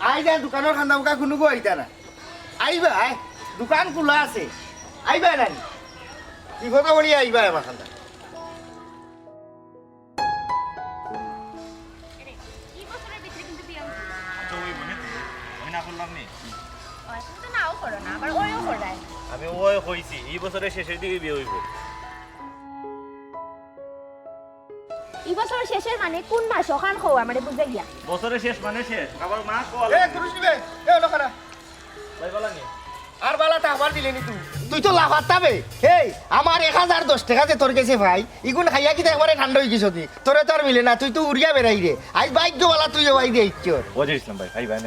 I যা দোকানের খান্দা মুখা কোনো আইতা না আইবা দোকান খোলা আছে আইবা নাই বিপদ পড়ি আইবা আমার খান্দা আমি ওই কইছি এই বছরের শেষের দিকে বিয়ে হইব। এই বছর শেষের মানে কোন মাস ওখান খাও আমারে বুঝে গিয়া বছরের শেষ মানে শেষ আবার মা কল এ কুরুশ দিবে এ লোকারা ভাই বলা নি আর বালাটা আবার দিলে নি তুই তো লাফাত তাবে এই আমার 1010 টাকা যে তোর কাছে ভাই ইগুন খাইয়া কি একবারে ঠান্ডা হয়ে গেছ তুই তোরে তোর মিলে না তুই তো উড়িয়া বেড়াই রে আই বাইক বালা তুই ভাই দে ইচ্ছর ওজে ইসলাম ভাই ভাই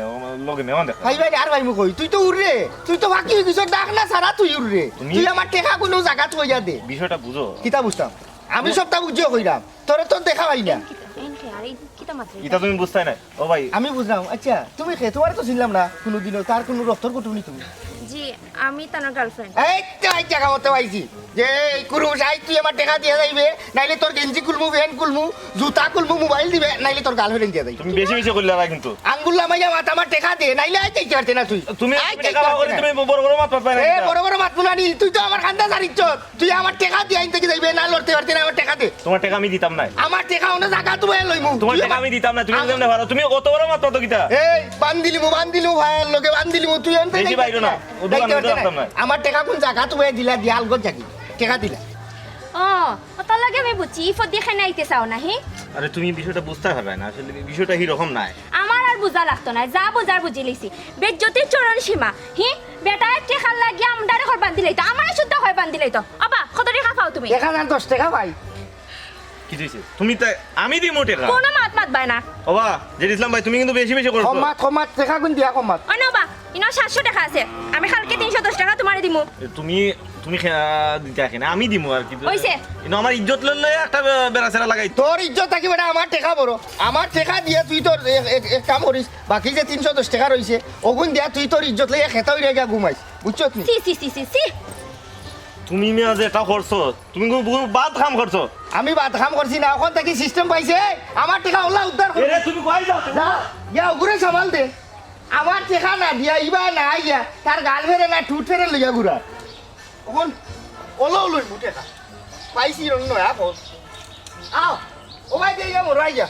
লগে মেহমান দেখা ভাই ভাই আর ভাই মুখ তুই তো উড় রে তুই তো বাকি হয়ে গেছ ডাক না সারা তুই উড় রে তুই আমার টাকা কোনো জায়গা থইয়া দে বিষয়টা বুঝো কিতা বুঝতাম আমি সবটা বুঝিও কইরাম তোরে তো দেখা পাই না এনকে আর এই কিতা মাত্র এটা তুমি বুঝতাই না ও ভাই আমি বুঝলাম আচ্ছা তুমি খে তোমার তো চিনলাম না কোনোদিনও তার কোনো রক্তর কুটুনি তুমি জি আমি তার গার্লফ্রেন্ড এই তো এই জায়গা মতো পাইছি যে কুরুষ আই তুই আমার টাকা দিয়ে যাইবে নাইলে তোর গেঞ্জি খুলমু ভ্যান খুলমু জুতা খুলমু মোবাইল দিবে নাইলে তোর গার্লফ্রেন্ড দিয়ে যাইবে তুমি বেশি বেশি করলে না কিন্তু আঙ্গুল লামাইয়া মাথা আমার টাকা দে নাইলে আই চাইতে পারতে না তুই তুমি আই টাকা চাইতে করে পারতে তুমি না। বড় বড় মাত পাবে না এ বড় বড় মাত মুনা নি তুই তো আমার খান্দা জারিচ্ছ তুই আমার টাকা দিয়ে আইন থেকে যাইবে না লড়তে পারতে না আমার টাকা দে তোমার টাকা আমি দিতাম না আমার টাকা অন্য জায়গা তুমি লইমু তোমার টাকা আমি দিতাম না তুমি কেমনে ভালো তুমি কত বড় মাত পাতো কিটা এই বান্দিলিমু ভাইয়ের লগে বান্দিলিমু তুই অন্ত বেশি বাইরো না, ও দোকান মধ্যে রাখতাম না। আমার টাকা কোন জায়গা তুমি দিলা দিয়া আলগত জাগি টাকা দিলা ও ওটা লাগে আমি বুঝছি ইফত দিয়ে খাই নাইতে চাও না হি আরে তুমি বিষয়টা বুঝতে পারবে না আসলে বিষয়টা এই রকম নাই আমার আর বুঝা লাগতো না যা বুঝার বুঝি লিছি বেজ্জতির চরণ সীমা হি বেটা টেকার লাগিয়া আমদারে ঘর বান্ধি লইতো আমার শুদ্ধ হয় বান্ধি লইতো আবা কত টাকা খাও তুমি 1010 টাকা ভাই কি হইছে তুমি তো আমি দিমু টাকা কোনো মাত বাই না ওবা জেড ইসলাম ভাই তুমি কিন্তু বেশি বেশি করছো কমাত টাকা কোন দিয়া কমাত ওই নবা ইনো 700 টাকা আছে আমি কালকে 310 টাকা তোমারে দিমু তুমি তুমি দিতে আসে না আমি দিমু আর কি হইছে কিন্তু আমার ইজ্জত লইলে একটা বেড়াছেরা লাগাই তোর ইজ্জত থাকি বেটা আমার টাকা বড় আমার টাকা দিয়া তুই তোর এক কাম করিস বাকি যে 310 টাকা রইছে ওগুন দিয়া তুই তোর ইজ্জত লইয়া খেতা হইরা গিয়া ঘুমাইস বুঝছত নি সি তুমি মিয়া যে এটা করছো তুমি বাদ কাম করছো আমি বাদ কাম করছি না এখন থেকে সিস্টেম পাইছে আমার টাকা ওলা উদ্ধার কর এরে তুমি কই যাও যা ইয়া উগুরে সামাল দে আমার টাকা না দিয়া ইবা না আইয়া তার গাল ফেরে না ঠুট ফেরে লইয়া ঘুরা এখন ওলো লই মুটে কা পাইছি রং নয় আপন আও ও ভাই দেইয়া মোর আইয়া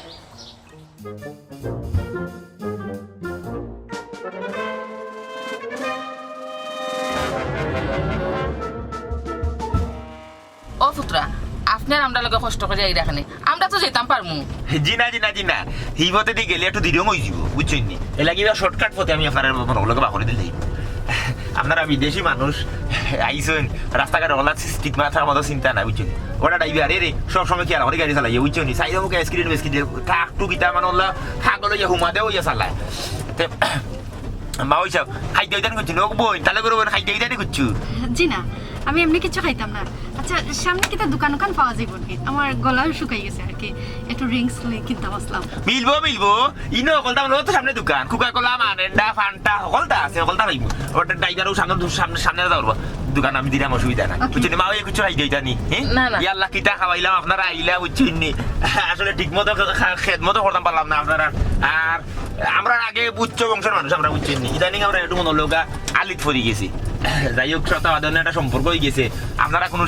ও পুত্রা আপনার আমরা লগে কষ্ট করে এই রাখনে আমরা তো যেতাম পারমু জিনা হিবতে দিয়ে গেলে একটু দৃঢ় হয়ে যাব বুঝছেন নি এ লাগি শর্টকাট পথে আমি আপনার ওগুলোকে বাকরে দিলে আপনারা বিদেশি মানুষ আইসেন রাস্তাঘাট ওলা স্টিক মাথার মতো চিন্তা নাই বুঝছেন ওটা ড্রাইভার রে সব সময় খেয়াল করে গাড়ি চালাই বুঝছেন নি সাইড মুখে স্ক্রিন বেস্কিট টাক টু কিতা মানে ওলা খাগল হুমা দেও ইয়া চালায় মা ওইসব খাইতে হইতানি করছি নোক বই তাহলে করে খাইতে হইতানি করছু জি না আমি এমনি কিছু খাইতাম না আচ্ছা সামনে কি দোকান পাওয়া যাইব কি আমার গলা শুকাই গেছে আর কি একটু রিংস কিনতাম আসলাম মিলবো ইনো সকলটা মানে তো সামনে দোকান কোকা কোলা মানেন্ডা ফান্টা সকলটা আছে সকলটা পাইব ওটা ড্রাইভারও সামনে যাবো দোকান আমি দিলাম অসুবিধা নাই বুঝছেন মা ওই কিছু খাইতে হইতানি না, না। ইয়াল্লা কিটা খাওয়াইলাম আপনারা আইলা বুঝছেন নি আসলে ঠিক মতো খেদমতো করতাম পারলাম না আপনারা আর আমরা আগে উচ্চ বংশের মানুষ আমরা বুঝছেন নি ইদানিং আমরা একটু মনোলোকা আলিত ফরি গেছি যাই হোক শতাবাদনে একটা সম্পর্ক হয়ে গেছে আপনারা কোনো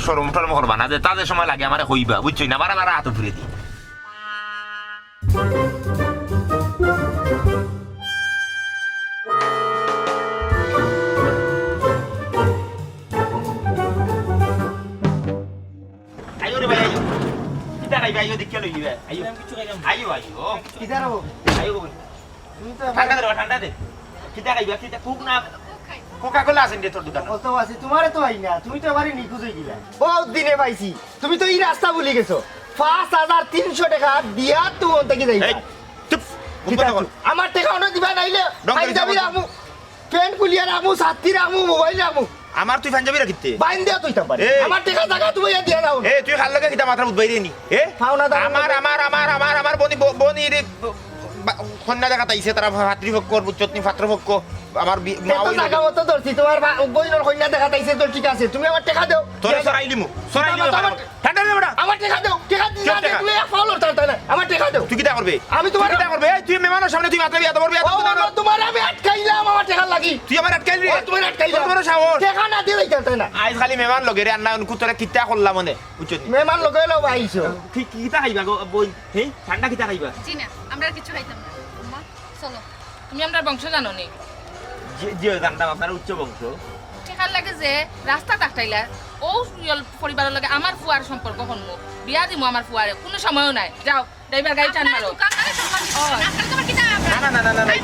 সরম টরম করবা না যে তাদের সময় লাগে আমার হইবা বুঝছেন না আমার হাত ফিরে দিই আইও রে ভাই আইও কিটা খাইবা আইও দেখে লইবা আইও আইও আইও কিদার হবো আইও তুমি তো ঠান্ডা দে কিটা খাইবা কিটা কুক না কোকা কোলা আছেন রে তোর দোকানে কত আছে তোমারে তো আই না তুমি তো এবারে নিখুঁজ হয়ে গিলা বহুত দিনে পাইছি তুমি তো এই রাস্তা ভুলে গেছো 5300 টাকা দিয়া তুই ওন থেকে যাইবা এই চুপ কিতা আমার টাকা অন্য দিবা নাইলে আই যাবি রামু পেন কুলিয়া রামু সাথী রামু মোবাইল রামু আমার তুই ফাঞ্জাবি রাখিতে বাইন দিয়া তুই তাপারে এই। আমার টাকা জায়গা তুমি দিয়া দাও এ তুই খাল লাগে কিটা মাথা উঠবাই রে নি এ খাও না দাও আমার বনি রে কন্যা দেখা তাইছে তারা ভাতৃপক্ষ বুঝছনি পাত্রপক্ষ আমার মা এত ওই টাকা মতো ধরছি তোমার বইনের কন্যা দেখা তাইছে তো ঠিক আছে তুমি আমার টাকা দাও তোরে সরাইলিমু ঠান্ডা রে বেটা আমার টাকা দাও টাকা দিলে কেন টাকা? তুমি এক পাউল তাই না আমার টাকা দাও তুই কিটা করবে আমি তোমার কিটা করবে এই, তুই মেহমানের সামনে তুই মাত্র বিয়া দেবর বিয়া দেবর তোমার আমি আটকাইলাম আমার টাকা লাগি তুই আমার আটকাইলি রে তোমার আটকাইলাম তোর সাহস টাকা না দিলে তাই না আজ খালি মেহমান লগে রে আন্না কুতরে কিটা করলাম মনে বুঝছনি মেহমান লগাই লও আইছো ঠিক কিটা খাইবা গো বই হেই ঠান্ডা কিটা খাইবা জি না আমরা আর কিছু খাইতাম না আম্মা চলো তুমি আমরা বংশ জানো নি যে জানতাম আপনার উচ্চ বংশ ঠেকার লাগে যে রাস্তা টাকটাইলা ও পরিবারের লগে আমার ফুয়ার সম্পর্ক হনমু বিয়া দিমু আমার ফুয়ারে কোনো সময়ও নাই যাও ড্রাইভার গাড়ি টান মারো দোকানদারে সম্মান দিচ্ছি না আপনার তোমার কিতা না না না না না এই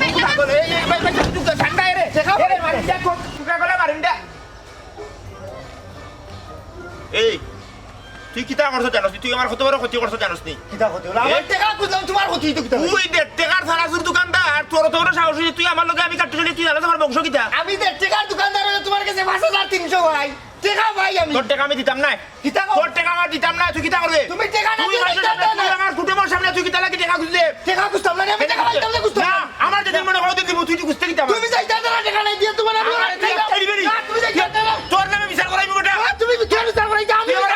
ঠান্ডা রে দেখা এরে মারিম দে টুকা গলে মারিম দে এই তুই কিটা করছ জানোস তুই আমার কত বড় ক্ষতি করছ জানোস নি কিটা হতে হলো আমার টাকা খুঁজলাম তোমার ক্ষতি তো কিটা তুই দেড় টাকার থানাসুর দোকানদার তোর তো বড় সাহস হইছে, তুই আমার লগে আমি কাটতে চলে তুই জানোস আমার বংশ কিটা আমি 1.5 টাকার দোকানদার হয়ে তোমার কাছে 5300 ভাই টাকা ভাই আমি তোর টাকা আমি দিতাম না কিটা তোর টাকা আমার দিতাম না তুই কিটা করবে তুমি টাকা না তুই দিলে আমার সামনে, তুই আমার কুটুমের সামনে তুই কিটা লাগি টাকা খুঁজলে টাকা খুঁজতাম না আমি টাকা পাইতাম না খুঁজতাম না আমার যদি মনে করো দিব তুই খুঁজতে কিটা তুমি যাইতা না টাকা নাই দিয়ে তোমার আমি আমার তুই আটকাইবি নি। না তুমি যাইতা না তোর নামে বিচার করাইবি বেটা তুমি কেন বিচার করাই আমি তুই আমার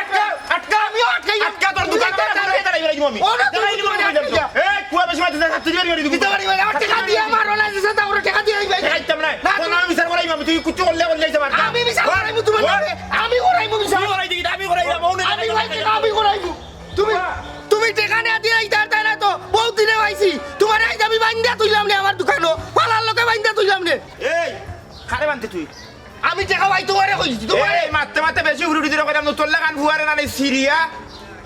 আটকা আমি আটকাই আটকা তোর দোকান দাঁড়াই দিব আমি ও না, তুমি দাঁড়াই দিব আমি আটকা। এই কুয়া বেশি মাছ দিতে তুই বেরি দিব দিতে পারি ভাই আমার টাকা দিয়ে আমার ওনা দিছে তা ওর টাকা দিয়ে ভাই খাইতাম না না, তোর নামে বিচার করাইবি আমি তুই কুচ্চু করলে যাইতে পারতাম আমি বিচার করাইবো তোমার নামে আমি করাইবো বিচার তুই করাই দিবি আমি করাই যাব আমি ভাই টাকা আমি করাইবো তুমি তুমি টাকা না দিয়ে আইতা তাই না তো বহুত দিনে আইছি তোমার আইতা আমি বাইন্দা তুইলাম নে আমার দোকানো পালার লোকে বাইন্দা তুইলাম নে এই খারে বানতে তুই আমি টাকা ভাই তোমারে কইছি তোমারে এই মারতে মারতে বেশি উড়ুড়ি দিলে কইতাম তোর লাগান ফুয়ারে না নাই সিরিয়া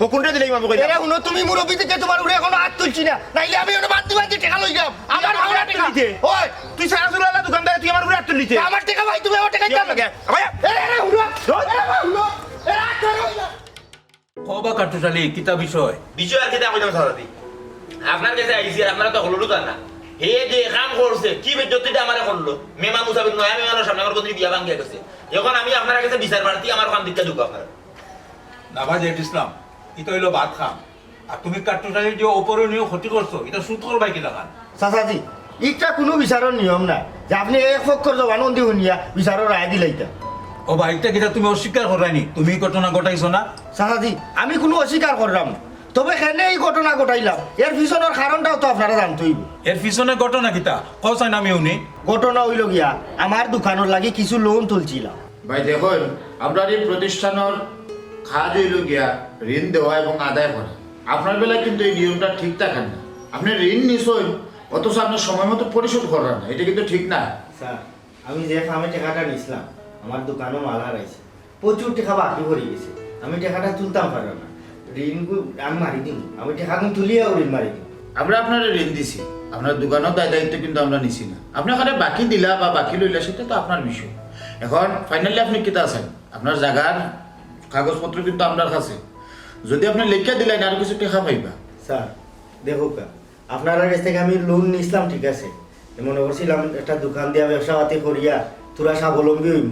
হকুনটা দিলেই মামু কইতাম এরে হুনো তুমি মুরব্বি থেকে তোমার উড়ে এখনো হাত তুলছি না নাইলে আমি ওটা বাদ দিবাই টাকা লই যাব আমার ভাড়া টাকা ওই তুই সারা সুরালা দোকানদার তুই আমার উপরে আটল দিতে আমার টাকা ভাই তুমি আমার টাকা দাও না ভাই এরে হুনো এরে হুনো এরে হাত ধরো না কবা কাটুশালী কিতা বিষয় বিষয় আর কেটে কইতাম সারাদি আপনার কাছে আইছি আর আপনারা তো হলো তা না হে যে কাম করছে কি বেজ্জতিটা আমারে করলো মেমা মুসাফির নয়া মেমানোর সামনে আমার কোনদিন বিয়া ভাঙ্গিয়া গেছে এখন আমি আপনার কাছে বিচার প্রার্থী আমার কাম দিতে ঢুকো আপনারা নাবাজ ইসলাম এটা হইলো ভাত খাম আর তুমি কাটুশালীর যে অপরণীয় ক্ষতি করছো এটা সুদ করবাই কিনা খান চাচাজি ইটা কোনো বিচারের নিয়ম নাই যে আপনি এক পক্ষর জবান দি শুনিয়া বিচারের রায় দিলাইতা ও ভাইটা কিটা তুমি অস্বীকার করাইনি তুমি এই ঘটনা ঘটাইছো না চাচাজি আমি কোনো অস্বীকার করলাম না। তবে কেন এই ঘটনা ঘটাইলাম এর পিছনের কারণটাও তো আপনারা জানতেই এর পিছনে ঘটনা কিতা কসাই নামি উনি ঘটনা হইল গিয়া আমার দোকানের লাগি কিছু লোন তুলছিলাম ভাই দেখুন আপনার এই প্রতিষ্ঠানের কাজ হইল গিয়া ঋণ দেওয়া এবং আদায় করা আপনার বেলায় কিন্তু এই নিয়মটা ঠিক থাকেন না আপনি ঋণ নিশ্চয় অথচ আপনার সময় মতো পরিশোধ করেন না এটা কিন্তু ঠিক না স্যার আমি যে ফার্মে টাকাটা নিছিলাম আমার দোকানও মাল হারাইছে প্রচুর টাকা বাকি পড়ে গেছে আমি টাকাটা তুলতাম পারলাম না ঋণ আমি মারি দিম আমি টাকা তুলিয়াও ঋণ মারি দিম আমরা আপনার ঋণ দিছি আপনার দোকানের দায় দায়িত্ব কিন্তু আমরা নিছি না আপনি এখানে বাকি দিলা বা বাকি লইলা সেটা তো আপনার বিষয় এখন ফাইনালি আপনি কিতা আছেন আপনার জায়গার কাগজপত্র কিন্তু আপনার কাছে যদি আপনি লেখা দিলেন আর কিছু টাকা পাইবা স্যার দেখো আপনার কাছ থেকে আমি লোন নিছিলাম ঠিক আছে মনে করছিলাম একটা দোকান দিয়া ব্যবসা পাতি করিয়া তোরা স্বাবলম্বী হইম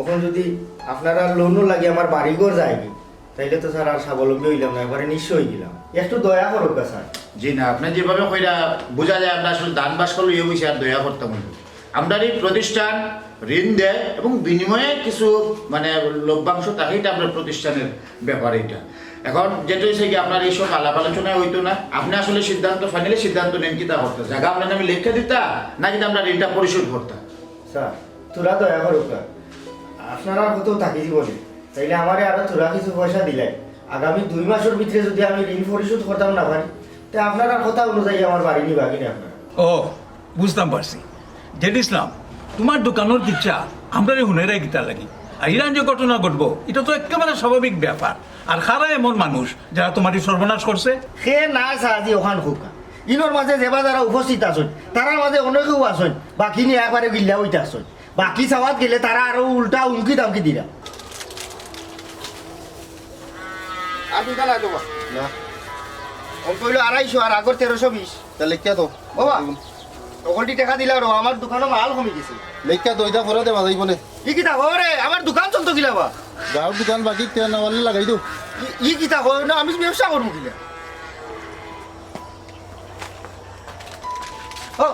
ওখান যদি আপনারা লোনও লাগে আমার বাড়িঘর যায় কি তাইলে তো স্যার আর স্বাবলম্বী হইলাম না একবারে নিঃস্ব হয়ে গেলাম একটু দয়া করো স্যার জি না আপনি যেভাবে কইরা বোঝা যায় আমরা আসলে দান বাস করলে ইয়ে হয়েছে আর দয়া করতাম না। আমরা এই প্রতিষ্ঠান ঋণ দেয় এবং বিনিময়ে কিছু মানে লভ্যাংশ থাকে এটা আমরা প্রতিষ্ঠানের ব্যাপার এটা এখন যেটা হয়েছে কি আপনার এইসব আলাপ আলোচনায় হইতো না আপনি আসলে সিদ্ধান্ত ফাইনালি সিদ্ধান্ত নেন কি তা করতে জায়গা আপনার নামে লেখা দিতা না কিন্তু আমরা ঋণটা পরিশোধ করতাম স্যার তোরা দয়া করো আপনারা কত থাকি জীবনে তাইলে আমারে আরো তোরা কিছু পয়সা দিলাই আগামী 2 মাসের ভিতরে যদি আমি ঋণ পরিশোধ করতাম না পারি তা আপনারা কথা অনুযায়ী আমার বাড়ি নিবা কিনা আপনারা ও বুঝতাম পারছি জেড ইসলাম তোমার দোকানের কিচ্ছা আমরা হুনেরাই গীতা লাগি আর ইরান যে ঘটনা ঘটবো এটা তো একেবারে স্বাভাবিক ব্যাপার আর খারা এমন মানুষ যারা তোমার সর্বনাশ করছে সে না সাহায্য ওখান হোকা ইনোর মাঝে যেবা যারা উপস্থিত আছেন তারার মাঝে অনেকেও আছেন বাকি নিয়ে একবারে গিল্লা হইতে আছেন বাকি চাওয়াত গেলে তারা আরো উল্টা উমকি দামকি দিরা আপনি কালা দেবো না অঙ্ক হইলো 250 আর আগর 1320 তাহলে কে তো বাবা ওখানটি টাকা দিলা রো আমার দোকানে মাল কমে গেছে লেখা দইটা করে দে বাজাইব নে কি তা রে আমার দোকান চলতো কিলা বা গাঁৱৰ দোকান বাকী তেল নামালে লাগাই দিওঁ ই কি তা না আমি ব্যবসা করবো কিলা ও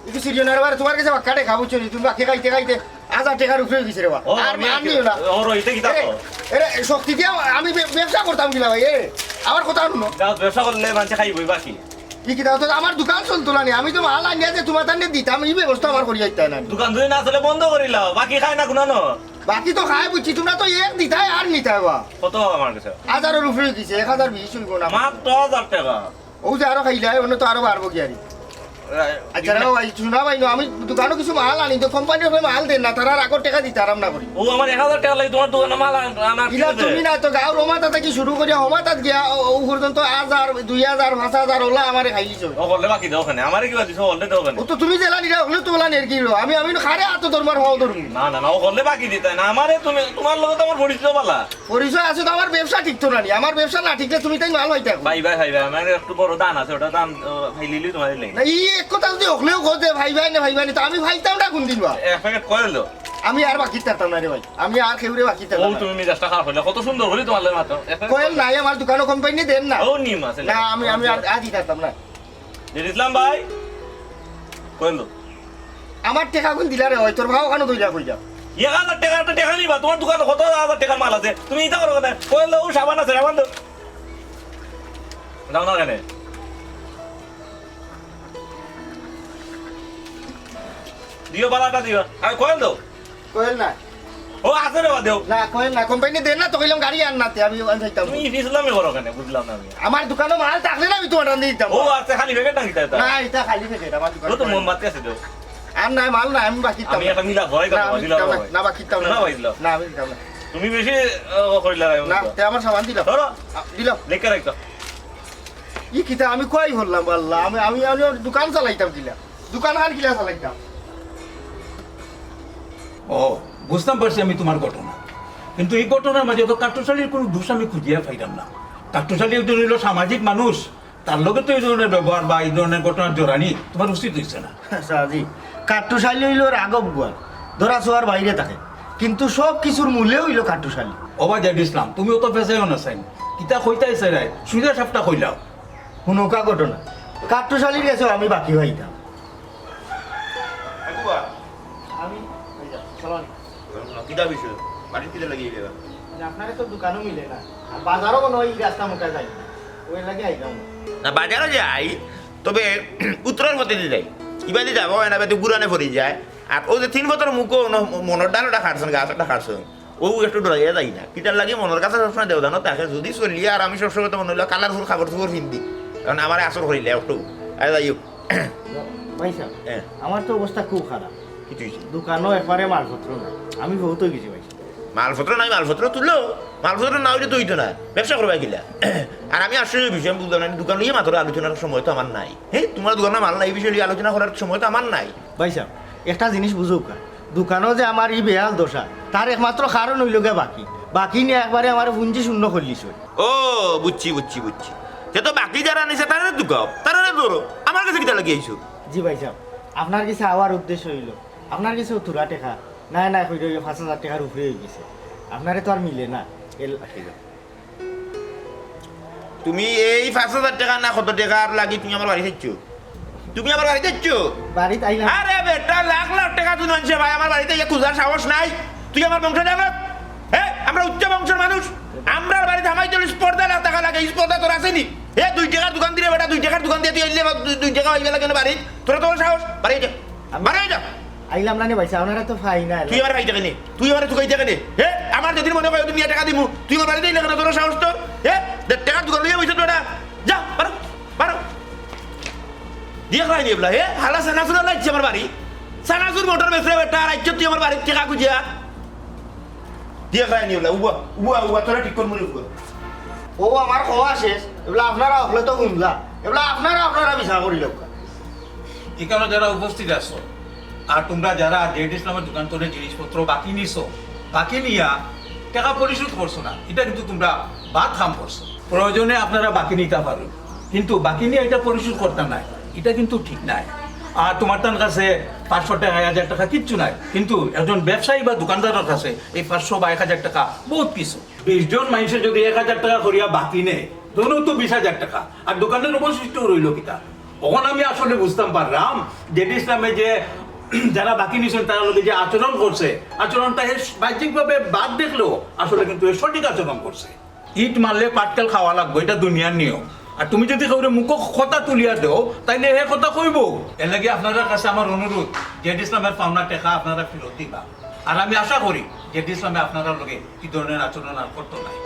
একটু সিরিয়ানের বারে তোমার কাছে বাক্কাটে খাবো চলি তুমি বাকি খাইতে খাইতে 1000 টাকার উপরে গেছে রে বা ও আর আমি আর নিও না ও রইতে কি তাকো এরে শক্তি দিয়ে আমি ব্যবসা করতাম কিনা ভাই এ আমার কথা শুনো যাও ব্যবসা করলে মানুষ খাইবই বাকি কি কি দাও তো আমার দোকান চলতো না নি, আমি তো মাল আনিয়া যে তোমার তান্ডে দিতাম এই ব্যবস্থা আমার করি যাইতে না দোকান যদি না চলে বন্ধ করিলাও বাকি খায় না কোনো বাকি তো খাই বুঝছি তোমরা তো এক দিতাই আর নিতাই বা কত আমার কাছে 1000 উপরে গেছে 1020 হইব না মাত্র 1000 টাকা ও যে আরো খাইলাই অন্য তো আরো বাড়বো কি আর আচ্ছা রে ভাই শোনা ভাই আমি দোকানও কিছু মাল আনি তো কোম্পানির হয়ে মাল দেন না তারা আগর টাকা দিতে আরাম না করি ও আমার 1000 টাকা লাগে তোমার দোকানে মাল আনা ইলা তুমি না তো গাঁও রমাতা থেকে শুরু করিয়া হমাতাত গিয়া ও পর্যন্ত 1000 2000 5000 ওলা আমারে খাইলিছ ও করলে বাকি দাও ওখানে আমারে কি দিছো অলরে দাও ওখানে ও তো তুমি জেলা নিরা ওগুলো তো ওলা নের কি আমি আমি খারে আতো দরবার হও ধরুন না না না ও করলে বাকি দিতে না আমারে তুমি তোমার লগে তো আমার পরিচয় পালা পরিচয় আছে তো আমার ব্যবসা ঠিক তো না নি আমার ব্যবসা না ঠিকলে তুমি তাই মাল হইতা ভাই আমার একটু বড় দান আছে ওটা দান ফাইলিলি তোমার লাগে না এই এক কথা যদি হলেও কোতে ভাই ভাই না তো আমি ভাইতাম না কোন দিন বা এক প্যাকেট কইলো আমি আর বাকি থাকতাম না রে ভাই আমি আর কেউরে বাকি ও থাকতাম তুমি মেজাজটা খারাপ হইলো কত সুন্দর হলি তোমার লাগে মাত্র কোয়েল নাই আমার দোকানও কোম্পানি দেন না ও নিম আছে না আমি আমি আজ থাকতাম না ইসলাম ভাই কইলো আমার টাকা কোন দিলা রে হয় তোর ভাও ওখানে দইলা কই যা 1000 টাকা একটা টাকা নিবা তোমার দোকানে কত 1000 টাকার মাল আছে তুমি এটা করো কথা কইলো ও সাবান আছে সাবান দাও না কেন দিও বালাটা দিও আর কইল দাও কোয়েল না ও আছে রে বা দেও না কোয়েল না কোম্পানি দেন না তো কইলাম গাড়ি আন না আমি যাইতাম তুমি ইসলামে করো কেন বুঝলাম না আমি আমার দোকানে মাল থাকলে না আমি তোমার টান দিতাম ও আছে খালি প্যাকেট টাঙ্গিতে না এটা খালি থেকে আমার ও তো দোকানে মোমবাতি আছে দেও আর নাই মাল না আমি বাকি আমি একটা মিলা ভয় না করব আমি দিলাম দিতাম না, না বাকি দিতাম না ভাই দিলাম না আমি দিতাম না তুমি বেশি কইলা না তে আমার সামান দিলাম ধরো দিলাম লেখা রাখতো ই কিতা আমি কই বললাম আল্লাহ আমি আমি আমি দোকান চালাইতাম কিলা দোকান খান কিলা চালাইতাম ও বুঝতাম পারছি আমি তোমার ঘটনা কিন্তু এই ঘটনার মাঝে তো কাট্টশালীর কোনো দোষ আমি খুঁজিয়া পাইলাম না কাট্টশালী একজন হইল সামাজিক মানুষ তার লগে তো এই ধরনের ব্যবহার বা এই ধরনের ঘটনার জড়ানি তোমার উচিত হয়েছে না সাজি কাট্টুশালী হইল রাগব গোয়াল ধরা ছোয়ার বাইরে থাকে কিন্তু সব কিছুর মূল্যে হইল কাট্টুশালী অবা জাদ ইসলাম তুমিও তো ফেসাইও না চাইন কিতা কইতাই চাই সুজা সাপটা কইলাও হুনকা ঘটনা কাট্টুশালীর কাছে আমি বাকি হইতাম আমি কিতা বিষয় বাড়িতে কিতা লাগিয়ে গেলা আপনারে তো দোকানও মিলে না আর বাজারও কোনো ওই রাস্তা মুখে যাই ওই লাগে আইতাম না বাজারে যাই তবে উত্তরের পথে দিয়ে যাই ইবাদি যাবো না বাদে গুরানে ভরি যায় আর ও যে 3 বছর মুখো মনের ডালটা খাটছেন গাছটা খাটছেন ও একটু ডরাইয়া যাই না কিটার লাগে মনের কাছে সবসময় দেওদানো তাকে যদি চলিয়ে আর আমি সবসময় তো মনে হলো কালারফুল খাবার চুপড় হিন্দি কারণ আমার আসর করিলে একটু আর যাইও পয়সা হ্যাঁ আমার তো অবস্থা খুব খারাপ কিছু হয়েছে দোকানও একবারে মালপত্র নাই আমি বহুত হয়ে গেছি পয়সা মালপত্র নাই মালপত্র তুললো মালপত্র না হইলে তুই তো না ব্যবসা করবা কিলা আর আমি আসলে বিষয় বুঝলাম না দোকান নিয়ে মাত্র আলোচনার সময় তো আমার নাই হ্যাঁ তোমার দোকানে মাল নাই এই বিষয়ে নিয়ে আলোচনা করার সময় তো আমার নাই পয়সা একটা জিনিস বুঝুক দোকানও যে আমার এই বেহাল দশা তার একমাত্র কারণ হইল গে বাকি বাকি নিয়ে একবারে আমার পুঞ্জি শূন্য করলিস ও বুঝছি বুঝছি বুঝছি সে তো বাকি যারা নিছে তারা দুকাও তারা ধরো আমার কাছে কিটা লাগিয়েছো জি ভাই সাহেব আপনার কাছে আওয়ার উদ্দেশ্য হইল আপনার কাছে তুরা টেকা না না কই 5,000 টাকার উপরে হয়ে গেছে আপনারে তো আর মিলে না তুমি এই 5,000 টাকা না কত টাকার লাগি তুমি আমার বাড়ি যাচ্ছ তুমি আমার বাড়ি যাচ্ছ বাড়িতে আইলাম আরে বেটা লাখ লাখ টাকা তুই আনছে ভাই আমার বাড়িতে খুঁজার সাহস নাই তুই আমার বংশ জানো হ্যাঁ আমরা উচ্চ বংশের মানুষ আমরা বাড়িতে আমায় চলে স্পর্ধা লাখ টাকা লাগে স্পর্ধা তোর আসেনি এ 2 টাকার দোকান দিলে বেটা 2 টাকার দোকান দিয়ে তুই আইলে 2 টাকা হইবে লাগে না বাড়ি তোর তো সাহস বাড়ি যা বাড়ি যা আইলাম না নে ভাই সাহেব আপনারা তো ফাই না তুই আমার ভাই টাকা নে তুই আমার তুই টাকা নে হে আমার যদি মনে হয় তুমি টাকা দিমু তুই আমার বাড়িতে এলে কেন তোর সাহস তোর হে টাকার দোকান নিয়ে বসে তোরা যা পারো পারো দিয়ে খাই নি বলা হে হালা সানাসুর লাগছে আমার বাড়ি সানাসুর মোটর বেসরে বেটা আর আইছ তুই আমার বাড়িতে টাকা খুঁজিয়া দিয়ে খাই নি বলা উবা উবা উবা তোরা ঠিক কর মরে উবা ও আমার খাওয়া শেষ এগুলা আপনারা হলে তো শুনলা এগুলা আপনারা বিচার করিল এখানে যারা উপস্থিত আছো আর তোমরা যারা জেড ইসলামের দোকান থেকে জিনিসপত্র বাকি নিছো বাকি নিয়া টাকা পরিশোধ করছো না এটা কিন্তু তোমরা বাদ খাম করছো প্রয়োজনে আপনারা বাকি নিতে পারো কিন্তু বাকি নিয়ে এটা পরিশোধ করতে নাই এটা কিন্তু ঠিক নাই আর তোমার তার কাছে 500 টাকা 1000 টাকা কিচ্ছু নাই কিন্তু একজন ব্যবসায়ী বা দোকানদারের কাছে এই 500 বা 1000 টাকা বহুত কিছু 20 জন মানুষে যদি 1000 টাকা করিয়া বাকি নেয় ধরুন তো 20,000 টাকা আর দোকানের অবশিষ্ট রইল কিতা ওখানে আমি আসলে বুঝতাম পারলাম যে ইসলামে যে যারা বাকি নিছেন তারা লোকে যে আচরণ করছে আচরণটা বাহ্যিকভাবে বাদ দেখলেও আসলে কিন্তু এ সঠিক আচরণ করছে। ইট মারলে পাটকেল খাওয়া লাগবে, এটা দুনিয়ার নিয়ম। আর তুমি যদি কাউরে মুখ কথা তুলিয়া দেও তাইলে হে কথা কইব। এর লাগে আপনাদের কাছে আমার অনুরোধ, জেড ইসলামের পাওনা টেকা আপনারা ফেরত দিবা। আর আমি আশা করি জেড ইসলামে আপনারা লোকে কি ধরনের আচরণ আর করতো নাই।